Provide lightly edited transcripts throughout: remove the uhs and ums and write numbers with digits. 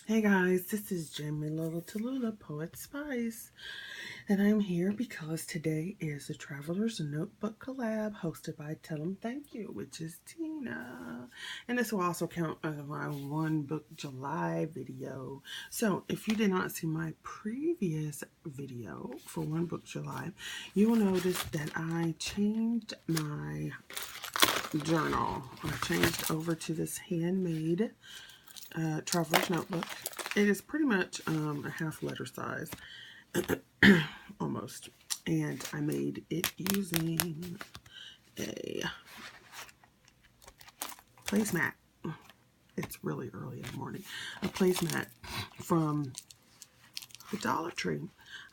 Hey guys, this is Jamie Little Tallulah, Poet Spice, and I'm here because today is the Traveler's Notebook collab hosted by Tell 'em Thank You, which is Tina. And this will also count as my One Book July video. So if you did not see my previous video for One Book July, you will notice that I changed my journal. I changed over to this handmade Traveler's Notebook. It is pretty much a half letter size, almost. And I made it using a placemat. It's really early in the morning. A placemat from the Dollar Tree.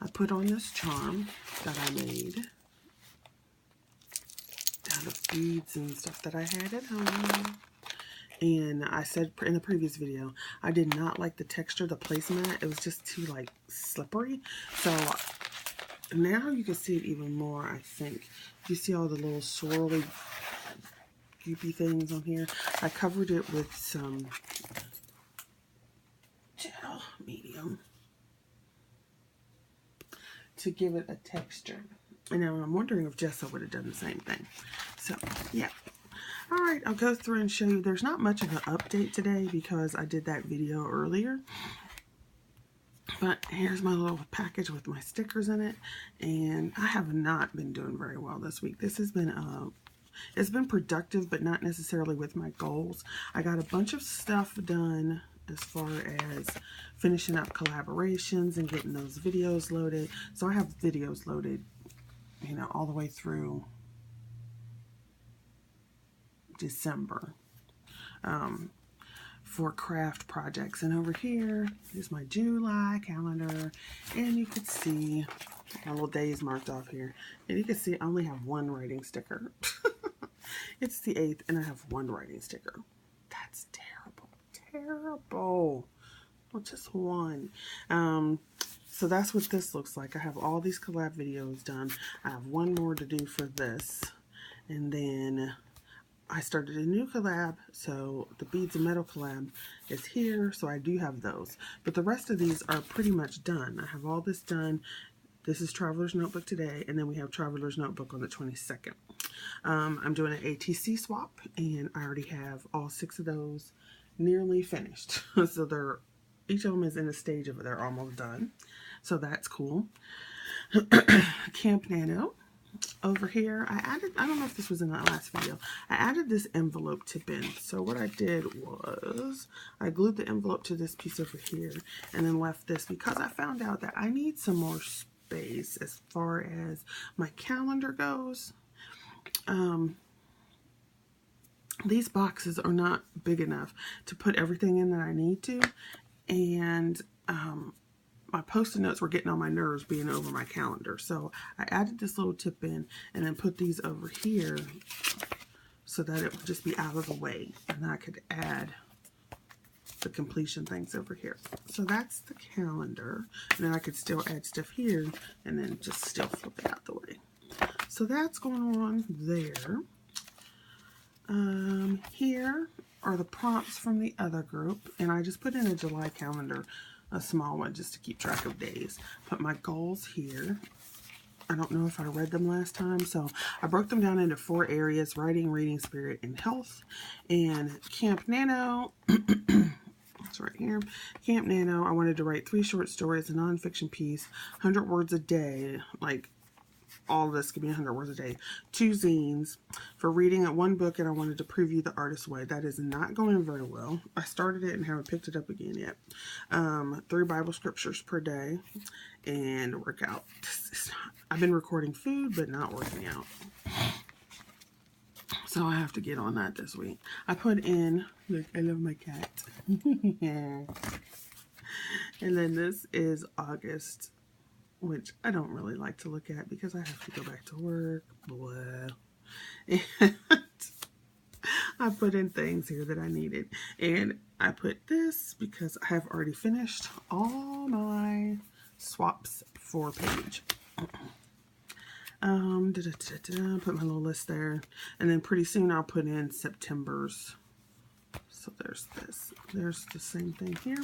I put on this charm that I made out of beads and stuff that I had at home. And I said in the previous video, I did not like the texture of the placemat. It was just too like slippery. So now you can see it even more, I think. You see all the little swirly goopy things on here. I covered it with some gel medium to give it a texture. And now I'm wondering if Jessa would have done the same thing. So yeah. Alright, I'll go through and show you. There's not much of an update today because I did that video earlier. But here's my little package with my stickers in it. And I have not been doing very well this week. This has been, it's been productive, but not necessarily with my goals. I got a bunch of stuff done as far as finishing up collaborations and getting those videos loaded. So I have videos loaded, you know, all the way through December for craft projects. And over here is my July calendar, and you can see my little days marked off here, and you can see I only have one writing sticker. It's the 8th and I have one writing sticker. That's terrible. Well, just one. So that's what this looks like. I have all these collab videos done. I have one more to do for this, and then I started a new collab, so the Beads and Metal collab is here, so I do have those. But the rest of these are pretty much done. I have all this done. This is Traveler's Notebook today, and then we have Traveler's Notebook on the 22nd. I'm doing an ATC swap, and I already have all 6 of those nearly finished. So they're, each of them is in a stage of they're almost done. So that's cool. Camp Nano. Over here, I added, I don't know if this was in the last video, I added this envelope tip in. So what I did was I glued the envelope to this piece over here and then left this because I found out that I need some more space as far as my calendar goes. These boxes are not big enough to put everything in that I need to, and my post-it notes were getting on my nerves being over my calendar. So I added this little tip in and then put these over here so that it would just be out of the way. And I could add the completion things over here. So that's the calendar. And then I could still add stuff here and then just still flip it out the way. So that's going on there. Here are the prompts from the other group. And I just put in a July calendar, a small one, just to keep track of days. Put my goals here. I don't know if I read them last time, so I broke them down into 4 areas: writing, reading, spirit, and health. And Camp Nano, it's right here. Camp Nano, I wanted to write 3 short stories, a nonfiction piece, 100 words a day, like all of this could be 100 words a day. 2 zines. For reading at 1 book, and I wanted to preview The Artist's Way. That is not going very well. I started it and haven't picked it up again yet. 3 Bible scriptures per day, and workout. I've been recording food, but not working out. So I have to get on that this week. I put in, look, I love my cat. And then this is August, which I don't really like to look at because I have to go back to work. Blah. And I put in things here that I needed. And I put this because I have already finished all my swaps for page. Put my little list there. And then pretty soon I'll put in September's So there's this. There's the same thing here.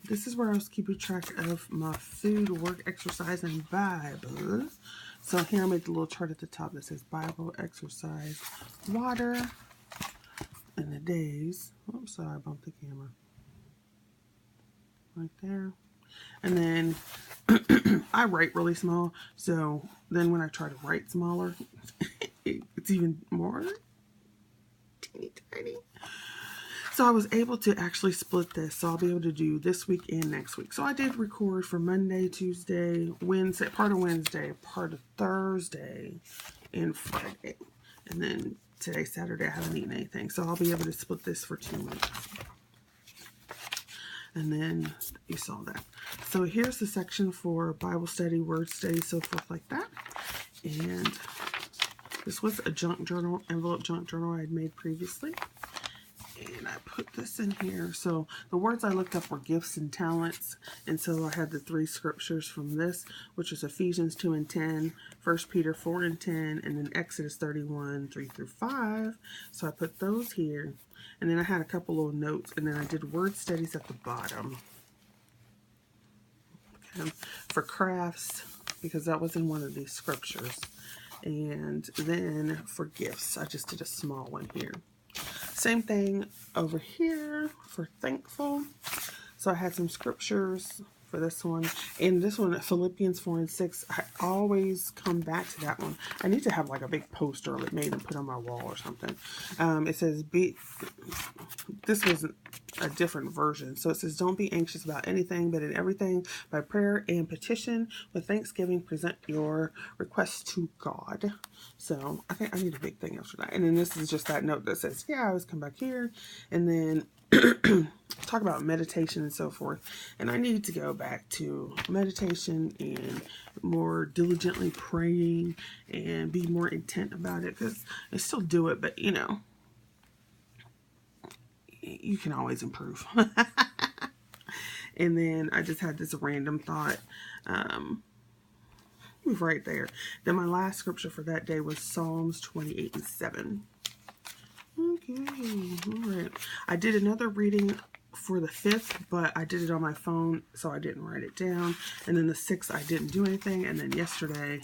This is where I was keeping track of my food, work, exercise, and Bible. So here I made the little chart at the top that says Bible, exercise, water, and the days. Oops, sorry, I bumped the camera. Right there. And then I write really small, so then when I try to write smaller, it's even more teeny tiny. So I was able to actually split this, so I'll be able to do this week and next week. So I did record for Monday, Tuesday, Wednesday, part of Wednesday, part of Thursday, and Friday. And then today, Saturday, I haven't eaten anything, so I'll be able to split this for 2 weeks. And then you saw that. So here's the section for Bible study, word study, so forth like that. And this was a junk journal, envelope junk journal I had made previously. And I put this in here. So the words I looked up were gifts and talents. And so I had the 3 scriptures from this, which is Ephesians 2 and 10, 1 Peter 4 and 10, and then Exodus 31, 3 through 5. So I put those here. And then I had a couple little notes, and then I did word studies at the bottom. Okay. For crafts, because that was in one of these scriptures. And then for gifts, I just did a small one here. Same thing over here for thankful. So I had some scriptures for this one. And this one, Philippians 4 and 6, I always come back to that one. I need to have like a big poster of it made and put on my wall or something. It says, this was a different version. So it says, don't be anxious about anything, but in everything, by prayer and petition, with thanksgiving, present your requests to God. So I think I need a big thing after that. And then this is just that note that says, yeah, I always come back here. And then talk about meditation and so forth. And I need to go back to meditation and more diligently praying and be more intent about it, because I still do it, but you know, you can always improve. And then I just had this random thought right there. Then my last scripture for that day was Psalms 28 and 7. Okay, all right. I did another reading for the 5th, but I did it on my phone, so I didn't write it down. And then the 6th, I didn't do anything. And then yesterday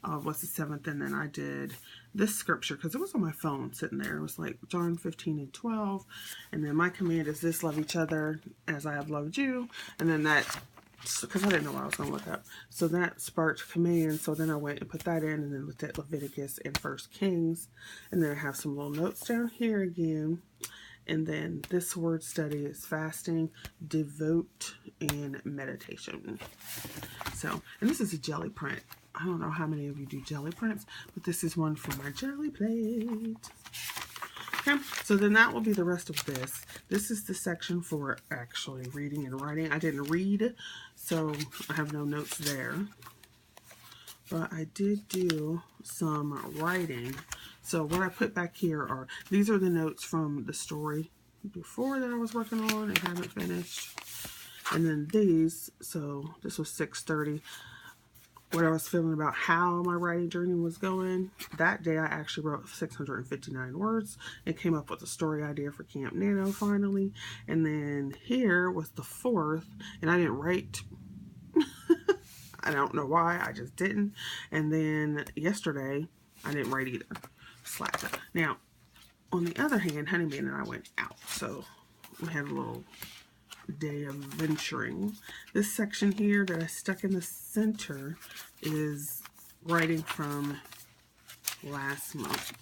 was the 7th, and then I did this scripture because it was on my phone sitting there. It was like John 15 and 12. And then my command is this: love each other as I have loved you. And then that, because I didn't know what I was going to look up. So that sparked command. So then I went and put that in, and then looked at Leviticus and 1 Kings. And then I have some little notes down here again. And then this word study is fasting, devote, and meditation. So, and this is a jelly print. I don't know how many of you do jelly prints, but this is one for my jelly plate. Okay, so then that will be the rest of this. This is the section for actually reading and writing. I didn't read, so I have no notes there. But I did do some writing. So what I put back here are, these are the notes from the story before that I was working on and haven't finished. And then these, so this was 6:30. What I was feeling about how my writing journey was going. That day I actually wrote 659 words and came up with a story idea for Camp Nano finally. And then here was the 4th, and I didn't write. I don't know why, I just didn't. And then yesterday, I didn't write either. Slacked up. Now, on the other hand, Honeyman and I went out. So, we had a little day of venturing. This section here that I stuck in the center is writing from last month.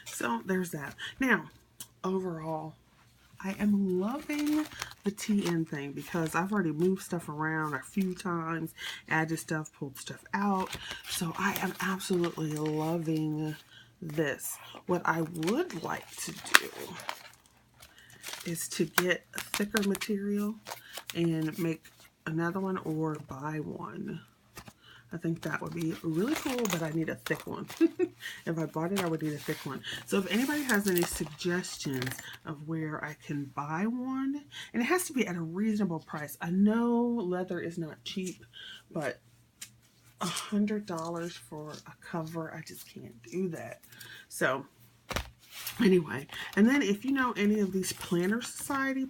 So, there's that. Now, overall, I am loving the TN thing because I've already moved stuff around a few times, added stuff, pulled stuff out. So I am absolutely loving this. What I would like to do is to get a thicker material and make another one or buy one. I think that would be really cool, but I need a thick one. If I bought it, I would need a thick one. So if anybody has any suggestions of where I can buy one, and it has to be at a reasonable price. I know leather is not cheap, but $100 for a cover, I just can't do that. So Anyway, and then if you know any of these planner society